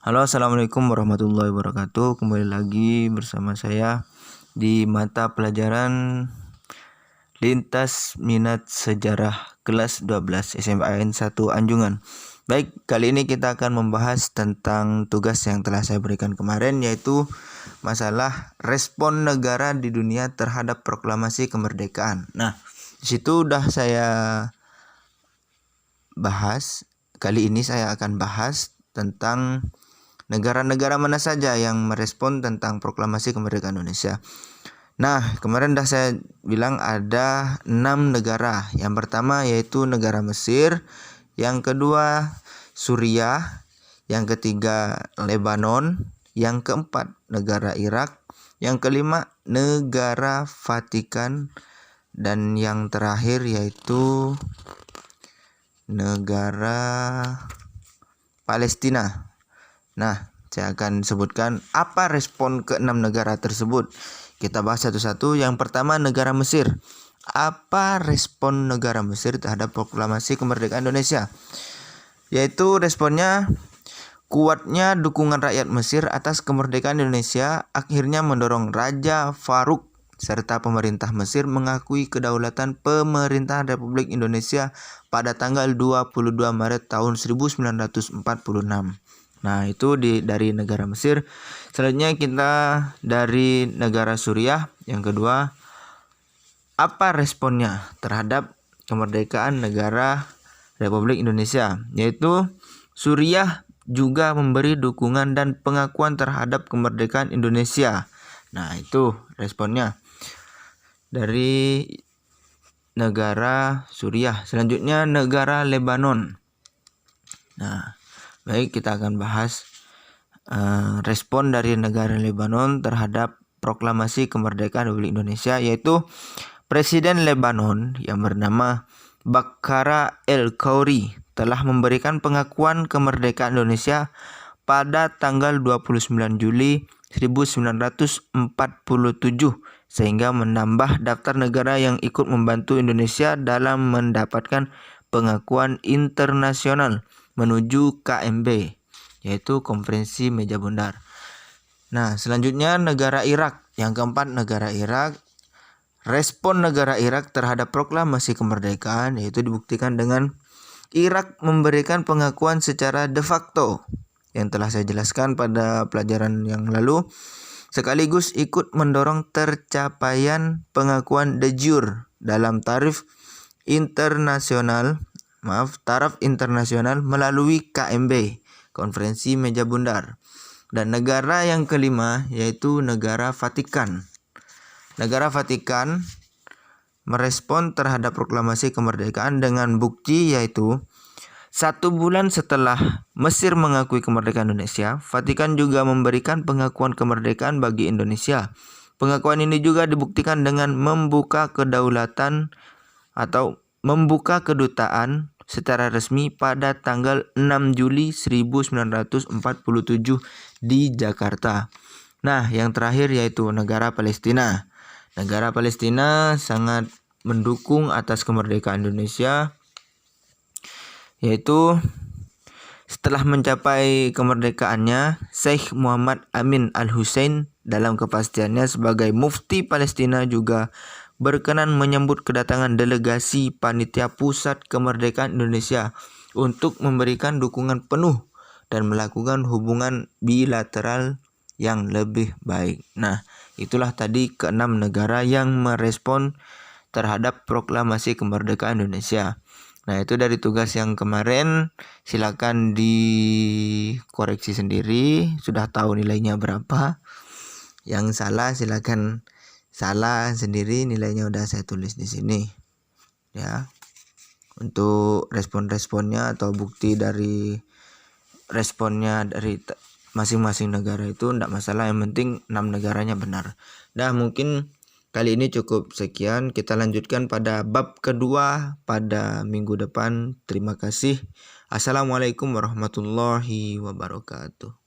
Halo, assalamualaikum warahmatullahi wabarakatuh. Kembali lagi bersama saya di mata pelajaran Lintas Minat Sejarah kelas 12 SMAN 1 Anjungan. Baik, kali ini kita akan membahas tentang tugas yang telah saya berikan kemarin, yaitu masalah respon negara di dunia terhadap proklamasi kemerdekaan. Nah, di situ udah saya bahas. Kali ini saya akan bahas tentang negara-negara mana saja yang merespon tentang proklamasi kemerdekaan Indonesia. Nah, kemarin dah saya bilang ada 6 negara. Yang pertama yaitu negara Mesir, yang kedua Suriah, yang ketiga Lebanon, yang keempat negara Irak, yang kelima negara Vatikan, dan yang terakhir yaitu negara Palestina. Nah, saya akan sebutkan apa respon ke-6 negara tersebut. Kita bahas satu-satu. Yang pertama, negara Mesir. Apa respon negara Mesir terhadap proklamasi kemerdekaan Indonesia? Yaitu responnya, kuatnya dukungan rakyat Mesir atas kemerdekaan Indonesia akhirnya mendorong Raja Farouk serta pemerintah Mesir mengakui kedaulatan pemerintahan Republik Indonesia pada tanggal 22 Maret tahun 1946. Nah, itu dari negara Mesir. Selanjutnya kita dari negara Suriah. Yang kedua, apa responnya terhadap kemerdekaan negara Republik Indonesia? Yaitu Suriah juga memberi dukungan dan pengakuan terhadap kemerdekaan Indonesia. Nah, itu responnya dari negara Suriah. Selanjutnya negara Lebanon. Nah, baik, kita akan bahas respon dari negara Lebanon terhadap proklamasi kemerdekaan Republik Indonesia, yaitu Presiden Lebanon yang bernama Bakara El-Khoury telah memberikan pengakuan kemerdekaan Indonesia pada tanggal 29 Juli 1947 sehingga menambah daftar negara yang ikut membantu Indonesia dalam mendapatkan pengakuan internasional menuju KMB, yaitu Konferensi Meja Bundar. Nah, selanjutnya negara Irak. Yang keempat, negara Irak. Respon negara Irak terhadap proklamasi kemerdekaan yaitu dibuktikan dengan Irak memberikan pengakuan secara de facto yang telah saya jelaskan pada pelajaran yang lalu, sekaligus ikut mendorong tercapaian pengakuan de jure dalam taraf internasional melalui KMB, Konferensi Meja Bundar. Dan negara yang kelima yaitu negara Vatikan. Negara Vatikan merespon terhadap proklamasi kemerdekaan dengan bukti, yaitu 1 bulan setelah Mesir mengakui kemerdekaan Indonesia, Vatikan juga memberikan pengakuan kemerdekaan bagi Indonesia. Pengakuan ini juga dibuktikan dengan membuka kedaulatan atau membuka kedutaan secara resmi pada tanggal 6 Juli 1947 di Jakarta. Nah, yang terakhir yaitu negara Palestina. Negara Palestina sangat mendukung atas kemerdekaan Indonesia, yaitu setelah mencapai kemerdekaannya, Syekh Muhammad Amin Al-Hussein dalam kepastiannya sebagai Mufti Palestina juga berkenan menyambut kedatangan delegasi Panitia Pusat Kemerdekaan Indonesia untuk memberikan dukungan penuh dan melakukan hubungan bilateral yang lebih baik. Nah, itulah tadi ke-6 negara yang merespon terhadap proklamasi kemerdekaan Indonesia. Nah, itu dari tugas yang kemarin. Silakan dikoreksi sendiri. Sudah tahu nilainya berapa. Yang salah silakan salah sendiri, nilainya udah saya tulis di sini. Ya. Untuk respon-responnya atau bukti dari responnya dari masing-masing negara itu enggak masalah, yang penting 6 negaranya benar. Dah, mungkin kali ini cukup sekian. Kita lanjutkan pada bab kedua pada minggu depan. Terima kasih. Assalamualaikum warahmatullahi wabarakatuh.